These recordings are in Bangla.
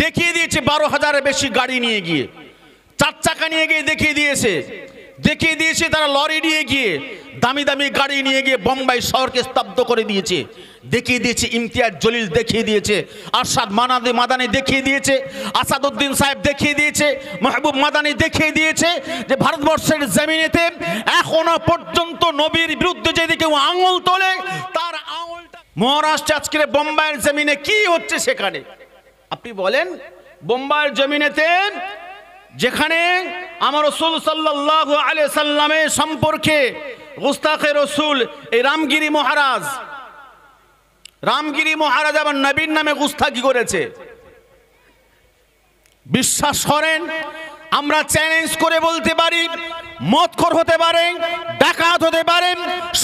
দেখিয়ে দিয়েছে 12,000-এর বেশি গাড়ি নিয়ে গিয়ে, 4 চাকা নিয়ে গিয়ে দেখিয়ে দিয়েছে তারা লরি নিয়ে গিয়ে দামি দামি গাড়ি নিয়ে গিয়ে বোম্বাই শহরকে স্তব্ধ করে দিয়েছে। দেখিয়ে দিয়েছে ইমতিয়াজ জলিল, দেখিয়ে দিয়েছে আরশাদ মাদানি, দেখিয়ে দিয়েছে আসাদউদ্দিন সাহেব, দেখিয়ে দিয়েছে মাহবুব মাদানি, দেখিয়ে দিয়েছে যে ভারতবর্ষের জমিনেতে এখনো পর্যন্ত নবীর বিরুদ্ধে যদি কেউ আঙুল তোলে তার আঙুলটা মহারাষ্ট্রে আজকের বোম্বাইয়ের জমিনে কি হচ্ছে সেখানে আপনি বলেন। বোম্বাইয়ের জমিনেতে যেখানে আমার রাসূল সাল্লাল্লাহু আলাইহি সাল্লামের সম্পর্কে গুস্তাখে রাসূল এই রামগিরি মহারাজ আমার নবীর নামে গুস্তাখি করেছে। বিশ্বাস করেন, আমরা চ্যালেঞ্জ করে বলতে পারি মদখোর হতে পারে, ডাকাত হতে পারে,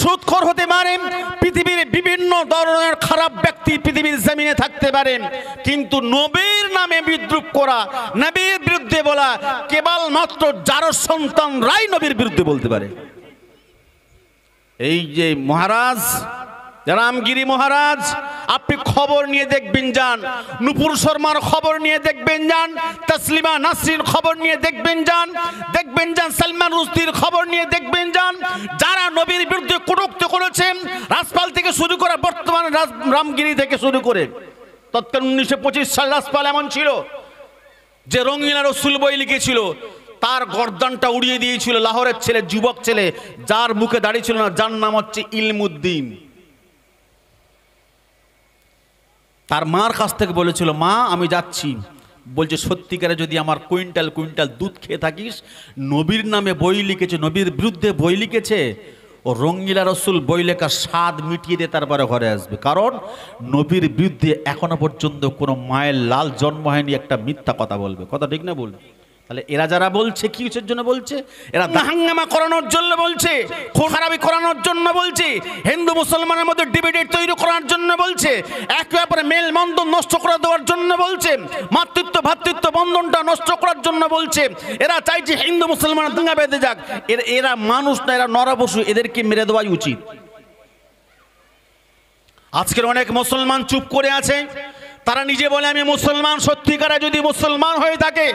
সুদখোর হতে পারে, পৃথিবীর বিভিন্ন ধরনের খারাপ ব্যক্তি পৃথিবীর জমিনে থাকতে পারে, কিন্তু নবীর নামে বিদ্রুপ করা, নবীর বিরুদ্ধে বলা কেবলমাত্র যার সন্তানরাই নবীর বিরুদ্ধে বলতে পারে। এই যে মহারাজ রামগিরি মহারাজ, আপনি খবর নিয়ে দেখবেন যান, নুপুর শর্মার খবর নিয়ে দেখবেন যান, তসলিমা নাসরিন খবর নিয়ে দেখবেন যান, সালমান রুশদির খবর নিয়ে দেখবেন যান, যারা নবীর বিরুদ্ধে কটূক্তি করেছেন রাজপাল থেকে শুরু করে বর্তমান রামগিরি থেকে শুরু করে তৎকালীন 1925 সাল রাজপাল এমন ছিল যে রঙিলা রসুল বই লিখেছিল, তার গর্দানটা উড়িয়ে দিয়েছিল লাহোরের ছেলে, যুবক ছেলে, যার মুখে দাঁড়িয়ে ছিল না, যার নাম হচ্ছে ইলমুদ্দিন। তার মার কাছ থেকে বলেছিল, মা আমি যাচ্ছি, বলছে সত্যিকারে যদি আমার কুইন্টাল কুইন্টাল দুধ খেয়ে থাকিস, নবীর নামে বই লিখেছে, নবীর বিরুদ্ধে বই লিখেছে, ও রঙ্গিলা রসুল বই লেখার স্বাদ মিটিয়ে দিয়ে তারপরে ঘরে আসবে, কারণ নবীর বিরুদ্ধে এখনো পর্যন্ত কোনো মায়ের লাল জন্ম হয়নি একটা মিথ্যা কথা বলবে। কথা ঠিক না বলবে? তাহলে এরা যারা বলছে কিসের জন্য বলছে? এরা হাঙ্গামা করানোর জন্য বলছে, খারাপি করানোর জন্য বলছে, হিন্দু মুসলমানের মধ্যে ডিবেট তৈরি করার জন্য বলছে, একে অপরের মেল বন্ধন নষ্ট করে দেওয়ার জন্য বলছে, মাতৃত্ব ভ্রাতৃত্ব বন্ধনটা নষ্ট করার জন্য বলছে। এরা চাইছে হিন্দু মুসলমান দাঙ্গা বেঁধে যাক। এরা মানুষ না, এরা নরপশু, এদেরকে মেরে দেওয়াই উচিত। আজকের অনেক মুসলমান চুপ করে আছে, তারা নিজে বলে আমি মুসলমান, সত্যিকারে যদি মুসলমান হয়ে থাকে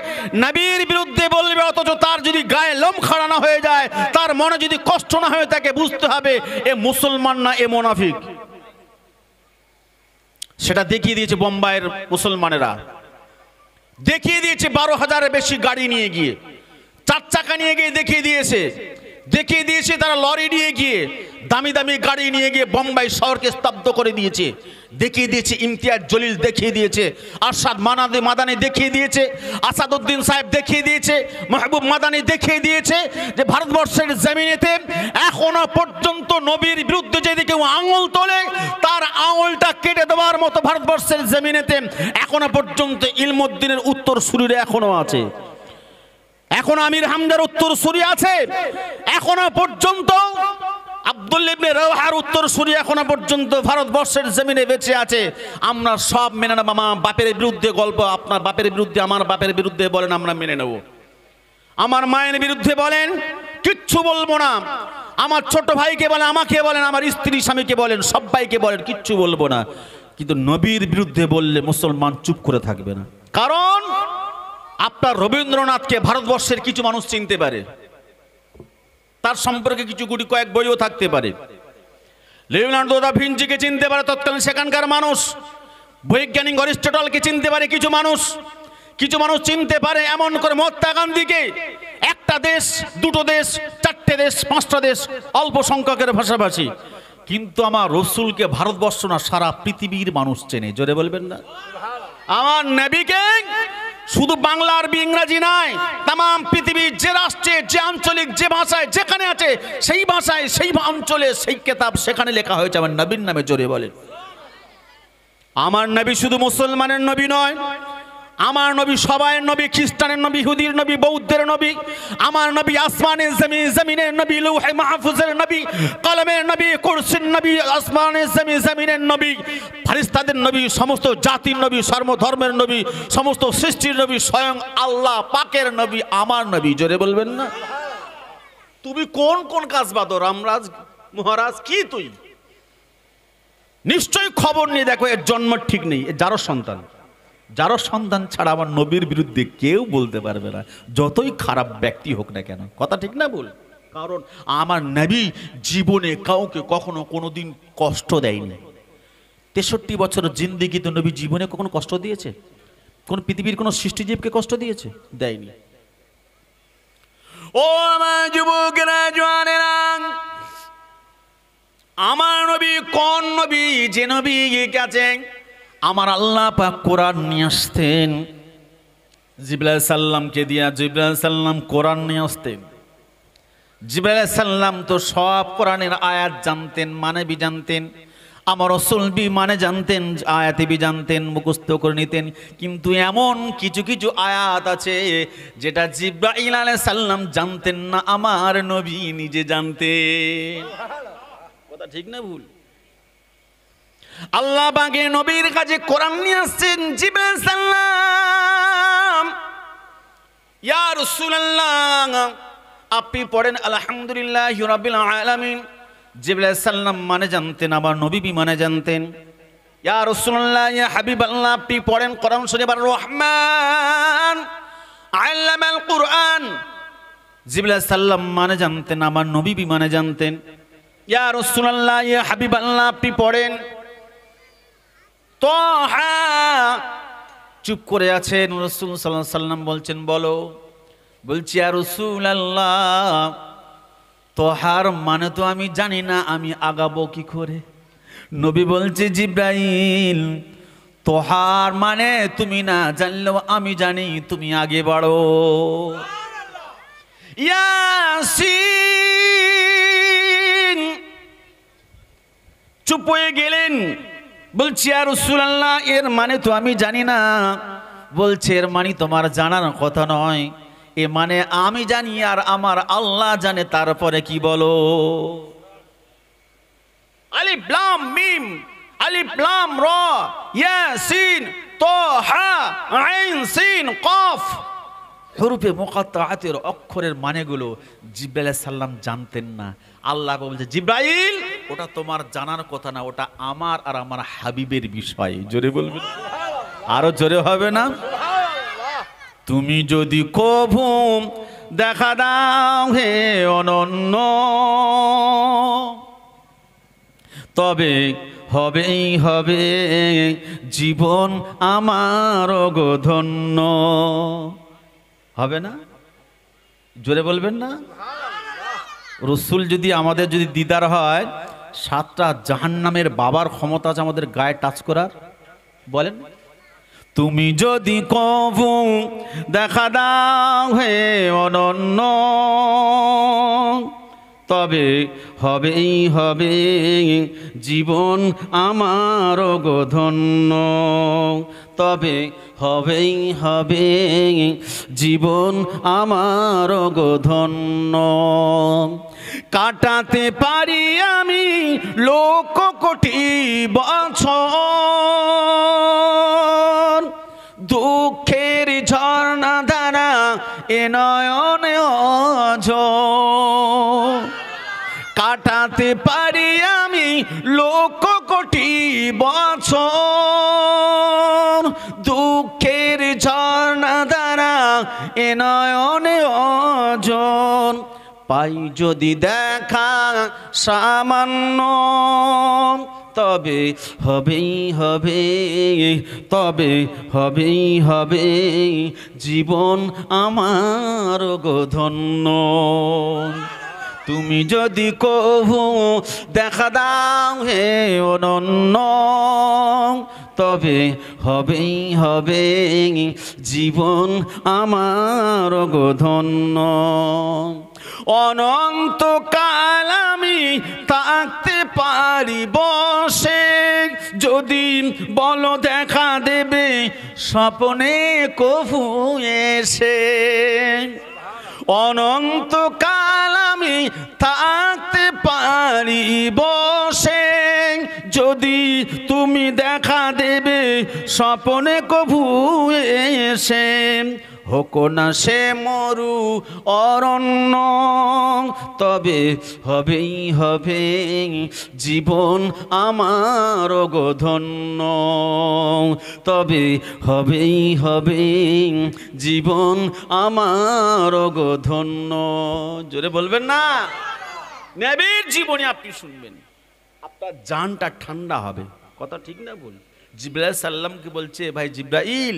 নবীর বিরুদ্ধে বলবে, অথচ তার যদি গায়ে লোম খাড়া না হয়ে যায়, তার মনে যদি কষ্ট না হয়ে থাকে, বুঝতে হবে এ মুসলমান না, এ মুনাফিক। সেটা দেখিয়ে দিয়েছে বোম্বাইয়ের মুসলমানেরা, দেখিয়ে দিয়েছে 12,000-এর বেশি গাড়ি নিয়ে গিয়ে, 4 চাকা নিয়ে গিয়ে দেখিয়ে দিয়েছে তারা লরি নিয়ে গিয়ে দামি দামি গাড়ি নিয়ে গিয়ে বোম্বাই শহরকে স্তব্ধ করে দিয়েছে। দেখিয়ে দিয়েছে ইমতিয়াজ জলিল, দেখিয়ে দিয়েছে আরশাদ মাদানি, দেখিয়ে দিয়েছে আসাদউদ্দিন সাহেব, দেখিয়ে দিয়েছে মাহবুব মাদানি, দেখিয়ে দিয়েছে যে ভারতবর্ষের জমিনেতে এখনো পর্যন্ত নবীর বিরুদ্ধে যদি কেউ আঙুল তোলে তার আঙুলটা কেটে দেওয়ার মতো ভারতবর্ষের জমিনেতে এখনো পর্যন্ত ইলমুদ্দিনের উত্তরসূরিরা এখনো আছে, এখন আমির হামজার উত্তরসূরি আছে, এখনো পর্যন্ত আব্দুল্লাহ ইবনে রাওয়াহার উত্তরসূরি এখনো পর্যন্ত ভারতবর্ষের জমিনে বেঁচে আছে। আমরা সব মেনে নেব। মামা বাপের বিরুদ্ধে গল্প, আপনার বাপের বিরুদ্ধে, আমার বাপের বিরুদ্ধে বলেন, আমরা মেনে নেব। আমার মায়ের বিরুদ্ধে বলেন, কিচ্ছু বলবো না। আমার ছোট ভাইকে বলেন, আমাকে বলেন, আমার স্ত্রী স্বামীকে বলেন, সবাইকে বলেন, কিচ্ছু বলবো না। কিন্তু নবীর বিরুদ্ধে বললে মুসলমান চুপ করে থাকবে না, কারণ আপনার রবীন্দ্রনাথকে ভারতবর্ষের কিছু মানুষ চিনতে পারে, তার সম্পর্কে কিছু গুটি কয়েক বইও থাকতে পারে। লিওনার্দো দা ভিঞ্চিকে চিনতে পারে তৎকালীন সেখানকার মানুষ, বৈজ্ঞানিক অরিস্টটলকে চিনতে পারে কিছু মানুষ চিনতে পারে এমন করে মহাত্মা গান্ধীকে। একটা দেশ, দুটো দেশ, 4টে দেশ, 5টা দেশ, অল্প সংখ্যকের ভাষাভাষী, কিন্তু আমার রসুলকে ভারতবর্ষ না সারা পৃথিবীর মানুষ চেনে। জোরে বলবেন না? আমার নবীকে শুধু বাংলা আরবি ইংরেজি নয়, তাম পৃথিবীর যে রাষ্ট্রে, যে আঞ্চলিক, যে ভাষায় যেখানে আছে সেই ভাষায়, সেই অঞ্চলে, সেই কিতাব সেখানে লেখা হয়েছে আমার নবীর নামে। জোরে বলেন। আমার নবী শুধু মুসলমানের নবী নয়, আমার নবী সবাইয়ের নবী, খ্রিস্টানের নবী, ইহুদির নবী, বৌদ্ধের নবী। আমার নবী আসমানের জমিনের নবী, লৌহে মাহফুজের নবী, কলমের নবী, কুরসির নবী, আসমানের জমিনের নবী, ফেরেশতাদের নবী, সমস্ত জাতির নবী, সর্বধর্মের নবী, সমস্ত সৃষ্টির নবী, স্বয়ং আল্লাহ পাকের নবী আমার নবী। জোরে বলবেন না? তুমি কোন কোন কাজ বাদো রামরাজ মহারাজ, কি তুই নিশ্চয়ই খবর নিয়ে দেখো, এর জন্ম ঠিক নেই, এর যারও সন্তান। যারও সন্তান ছাড়া আমার নবীর বিরুদ্ধে কেউ বলতে পারবে না, যতই খারাপ ব্যক্তি হোক না কেন। কথা ঠিক না বল? কারণ আমার নবী জীবনে কাউকে কখনো কোনোদিন কষ্ট দেয়নি। 63 বছর জিন্দেগিতে নবী জীবনে কখনো কষ্ট দিয়েছে? কোন পৃথিবীর কোন সৃষ্টিজীবকে কষ্ট দিয়েছে? দেয়নি। ও আমার যুবকেরা, জওয়ানেরা, আমার নবী কোন নবী? যে নবী কাছে আমার আল্লাহ পাক কোরআন নিয়ে আসতেন, জিবরাইল সাল্লামকে দিয়া জিবরাইল সাল্লাম কোরআন নিয়ে আসতেন। জিবরাইল সাল্লাম তো সব কোরআনের আয়াত জানতেন, মানে বি জানতেন। আমার রাসূল বি মানে জানতেন, আয়াতে বি জানতেন, মুখস্থ করে নিতেন। কিন্তু এমন কিছু কিছু আয়াত আছে যেটা জিবরাইল আলাইহিস সালাম জানতেন না, আমার নবী নিজে জানতেন। কথা ঠিক না ভুল? আল্লাহ পাকে নবীর কাছে কোরআন নিয়ে আসছেন জিবরাইল সাল্লাম, ইয়া রাসূলুল্লাহ আপনি পড়েন আলহামদুলিল্লাহি রাব্বিল আলামিন। জিবরাইল সাল্লাম মানে জানতেন, আমার নবী বি মানে জানতেন। ইয়া রাসূলুল্লাহ, ইয়া হাবিবাল্লাহ আপনি পড়েন কোরআন শরীফ আর রহমান আল্লামাল কুরআন। জিবরাইল সাল্লাম মানে জানতেন, আমার নবী বি মানে জানতেন। ইয়া রাসূলুল্লাহ, ইয়া হাবিবাল্লাহ আপনি পড়েন তোহা। চুপ করে আছেন, রাসূল সাল্লাল্লাহু আলাইহি সাল্লাম বলছেন বলো। বলছি ইয়া রাসূলুল্লাহ তোহার মানে তো আমি জানি না, আমি আগাবো কি করে? নবী বলছে জিবরাইল তোহার মানে তুমি না জানলেও আমি জানি, তুমি আগে বাড়ো। ইয়াসিন। চুপ হয়ে গেলেন। বলছি ইয়া রাসূলুল্লাহ এর মানে তো আমি জানি না। বলছে এর মানে তোমার জানার কথা নয়, এ মানে আমি জানি আর আমার আল্লাহ জানে। তারপরে কি বলো? আলিফ লাম মিম, আলিফ লাম র, ইয়াসিন তাহা আইন সিন কফ। হুরুফে মুকাত্তাআতের অক্ষরের মানেগুলো জিবরাইল সাল্লাম জানতেন না। আল্লাহ বলছে জিবরাইল ওটা তোমার জানার কথা না, ওটা আমার আর আমার হাবিবের বিষয়। জোরে বলবেন, আরো জোরে হবে না? তুমি যদি কভু দেখা দাও হে অনন্য, তবে হবেই হবে জীবন আমার গো ধন্য। হবে না? জোরে বলবেন না? রসুল যদি আমাদের যদি দিদার হয়, 7টা জাহান্নামের বাবার ক্ষমতা আছে আমাদের গায়ে টাচ করার। বলেন, তুমি যদি কভু দেখা দাও হে অনন্য, তবে হবেই হবে জীবন আমার গো ধন্য। তবে হবেই হবে জীবন আমার গো ধন্য। কাটাতে পারি আমি লোক কোটি বছর, দুঃখের ঝর্ণা ধারা এ নয়নে অঝোর। কাটাতে পারি আমি লোক কোটি বছর, দুঃখের ঝর্ণা ধারা এ নয়নে অঝোর। পাই যদি দেখা সামান্য, তবে হবেই হবে, তবে হবেই হবে জীবন আমার গো ধন্য। তুমি যদি কভু দেখা দাও হে অনন্য, তবে হবেই হবে জীবন আমার গো ধন্য। অনন্তকাল আমি থাকতে পারি বসে, যদি বলো দেখা দেবে স্বপ্নে কভু এসে। অনন্তকাল আমি থাকতে পারি বসে, যদি তুমি দেখা দেবে স্বপ্নে কভু এসে। হোক না সে মরু অরণ্য, তবে হবেই হবে জীবন আমার গো ধন্য, তবে হবেই হবে জীবন আমার গো ধন্য। জোরে বলবেন না? নবীর জীবনে আপনি শুনবেন, আপনার জানটা ঠান্ডা হবে। কথা ঠিক না বল? জিবরাইল সাল্লামকে বলছে, ভাই জিবরাইল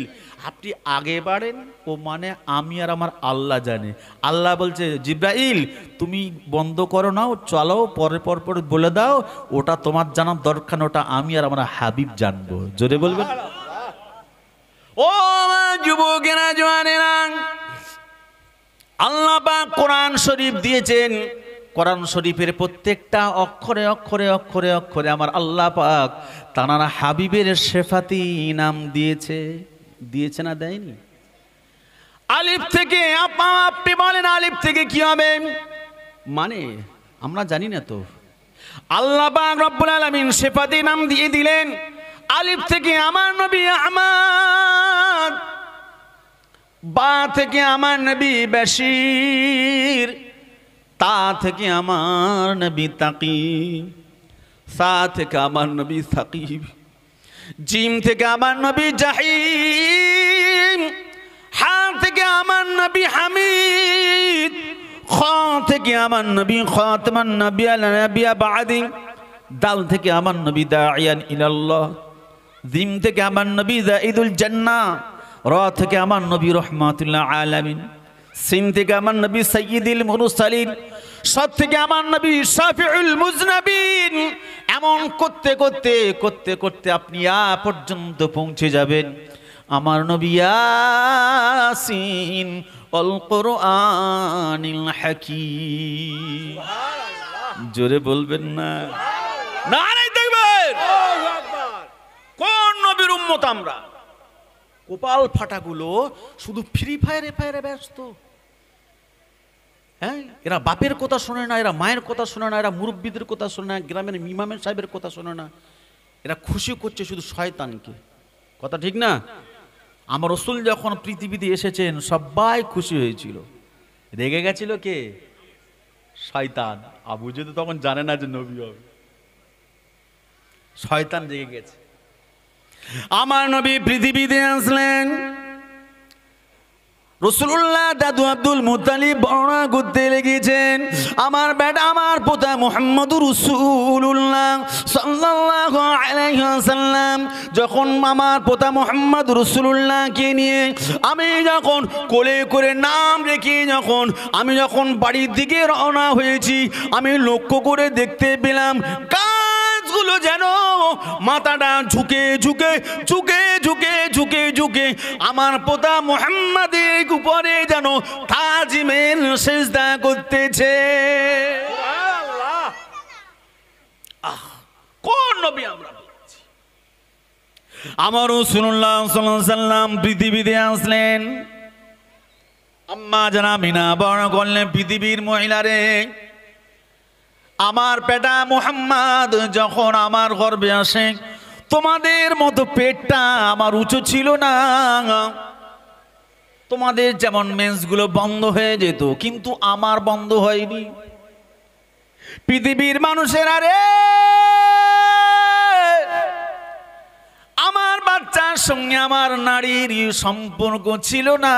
আপনি আগে বাড়েন, ও মানে আমি আর আমার আল্লাহ জানে। আল্লাহ বলছে, জিবরাইল তুমি বন্ধ করো না, চলো পরে পর পর বলে দাও, ওটা তোমার জানার দরকার না, ওটা আমি আর আমার হাবিব জানবো। জোরে বলবেন। ও আমার যুবকেরা, জওয়ানেরা, আল্লাহ পাক কোরআন শরীফ দিয়েছেন। কোরআন শরীফের প্রত্যেকটা অক্ষরে অক্ষরে অক্ষরে অক্ষরে আমার আল্লাহ পাক তানারা হাবিবের শেফাতি নাম দিয়েছে। দিয়েছে না দেয়নি? আলিফ থেকে আপনি বলেন আলিফ থেকে কি হবে? মানে আমরা জানি না তো। আল্লাহ পাক রব্বুল আলামিন শেফাতি নাম দিয়ে দিলেন। আলিফ থেকে আমার নবী আহমদ, বা থেকে আমার নবী বাশির, তা থেকে আমার নবী তাকি, সা থেকে আমার নবী সাকিব, জিম থেকে আমার নবী জাহিম, হা থেকে আমার নবী হামিদ, খ থেকে আমার নবী খাতামান নবিয়্যিনা বাদি, দাল থেকে আমার নবী দাঈয়ান ইলাল্লাহ, জিম থেকে আমার নবী যাইদুল জান্নাহ, র থেকে আমার নবী রহমাতুল্লাহ আলামিন, সিন থেকে আমার নবী সাইয়্যিদুল মুরসালিন, সাদ থেকে আমার নবী শাফিউল মুজনাবিন। এমন করতে করতে করতে করতে আপনি পর্যন্ত পৌঁছে যাবেন আমার নবী ইয়াসিন আল কুরআনিল হাকীম। জোরে বলবেন না? নারে তাকবীর! কোন নবীর উম্মত আমরা? কপাল ফাটাগুলো শুধু ফ্রি ফায়ারে ব্যস্ত। হ্যাঁ, এরা বাপের কথা শোনে না, এরা মায়ের কথা শোনে না, এরা মুরব্বীদের কথা শোনে না, গ্রামের ইমামের সাহেবের কথা শোনে না। এরা খুশি করছে শুধু শয়তানকে। কথা ঠিক না? আমার রাসূল যখন পৃথিবীতে এসেছেন সবাই খুশি হয়েছিল। রেগে গেছিল কে? শয়তান। আবু জেহেল তখন জানে না যে নবী হবে। শয়তান রেগে গেছে। আমার নবী পৃথিবীতে আসলেন। রাসূলুল্লাহ দাদু আব্দুল মুত্তালিব বর্ণনা করতে লেগেছেন, আমার বেটা আমার পোতা মুহাম্মদুর রাসূলুল্লাহ সাল্লাল্লাহু আলাইহি ওয়াসাল্লাম যখন আমার পোতা মুহাম্মদুর রাসূলুল্লাহকে নিয়ে আমি যখন কোলে করে নাম রেখে আমি যখন বাড়ির দিকে রওনা হয়েছি, আমি লক্ষ্য করে দেখতে পেলাম গুলো যেন মাথাটা ঝুঁকে ঝুঁকে ঝুঁকে ঝুঁকে ঝুঁকে ঝুঁকে আমার পোতা মুহাম্মাদের উপরে যেন তাজিমের সিজদা করতেছে। কোন নবী আমরা বলছি? আমার রাসূলুল্লাহ সাল্লাল্লাহু আলাইহি ওয়াসাল্লাম পৃথিবীতে আসলেন। আম্মা জানা মিনা বর্ণনা করলেন, পৃথিবীর মহিলারে আমার পেটা মুহাম্মদ যখন আমার গর্ভে আসে, তোমাদের মতো পেটটা আমার উঁচু ছিল না। তোমাদের যেমন মেন্সগুলো বন্ধ হয়ে যেত, কিন্তু আমার বন্ধ হয়নি। পৃথিবীর মানুষেরা রে, আমার বাচ্চার সঙ্গে আমার নারীর সম্পর্ক ছিল না।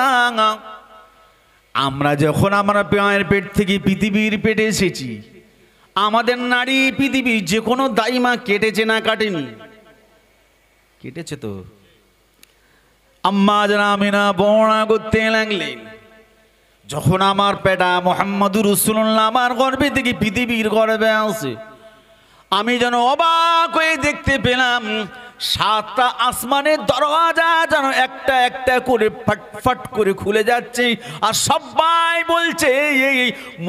আমরা যখন আমরা মায়ের পেট থেকে পৃথিবীর পেটে এসেছি, আমাদের নারী পৃথিবী যে কোনো দাইমা কেটেছে না কাটেনি? কেটেছে তো। আম্মা জানা আমিনা বর্ণনা করতে লাগলেন, যখন আমার পেটা মুহাম্মদুর রাসূলুল্লাহ আমার গর্ভে থেকে পৃথিবীর গর্ভে আসে, আমি যেন অবাক হয়ে দেখতে পেলাম 7টা আসমানের দরওয়াজা যেন একটা একটা করে ফটফট করে খুলে যাচ্ছে, আর সবাই বলছে এই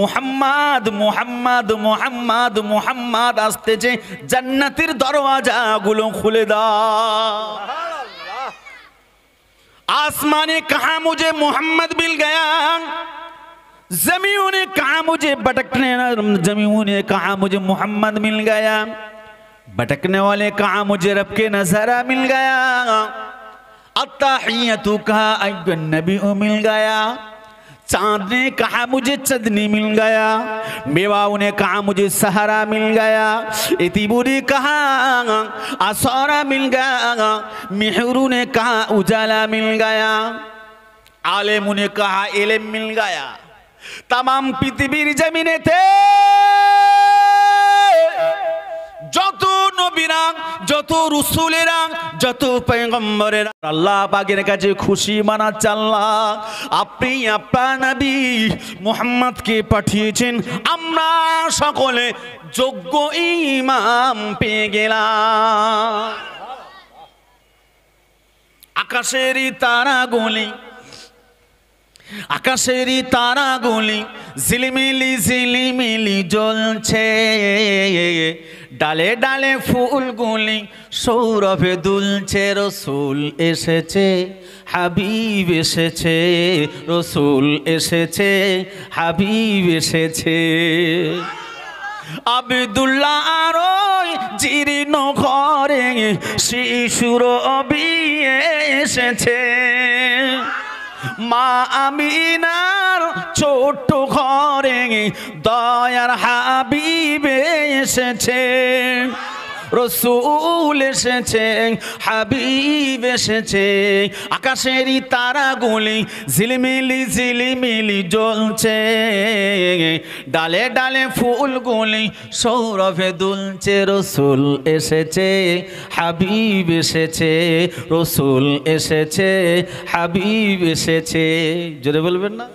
মুহাম্মদ মুহাম্মদ মুহাম্মদ মুহাম্মদ আসতেছে, জান্নাতের দরওয়াজাগুলো খুলে দাও। आसमाने कहा मुझे मोहम्मद मिल गया, जमीनों ने कहा मुझे भटकने, जमीनों ने कहा मुझे मोहम्मद मिल गया, भटकने वाले कहा मुझे रब के नजारा मिल गया। अत्ताहियतु कहा अय्युन नबी मिल गया, चांद ने कहा मुझे चंदनी मिल गया, मेवाओं ने कहा मुझे सहारा मिल गया, इतिबू ने कहा असौरा मिल गया, मिहरू ने कहा उजाला मिल गया, आलिमों ने कहा इल्म मिल गया। तमाम पृथ्वीर जमीने थे যত নবীরা, যত রাসূলেরা, যত পয়গম্বরেরা আল্লাহ পাকের কাছে খুশি মানাচ্ছে আল্লাহ আপনি আপনার নবী মুহাম্মদকে পাঠিয়েছেন, আমরা সকলে যোগ্য ইমাম পেয়ে গেলাম। আকাশেরই তারাগুলি, আকাশেরই তারাগুলি ঝিলিমিলি ঝিলিমিলি জ্বলছে, ডালে ডালে ফুলগুলি সৌরভে দুলছে, রসুল এসেছে হাবিব এসেছে, রসুল এসেছে হাবিব এসেছে। আব্দুল্লাহ আরই জীর্ণ ঘরে শিশুর বিয়ে এসেছে, মা আমিনার ছোট্ট ঘরে দয়ার হাবিব এসেছে, রসুল এসেছে হাবিব এসেছে। আকাশেরই তারাগুলি ঝিলিমিলি ঝিলিমিলি জ্বলছে, ডালে ডালে ফুলগুলি সৌরভে দুলছে, রসুল এসেছে হাবিব এসেছে, রসুল এসেছে হাবিব এসেছে। জোরে বলবেন না?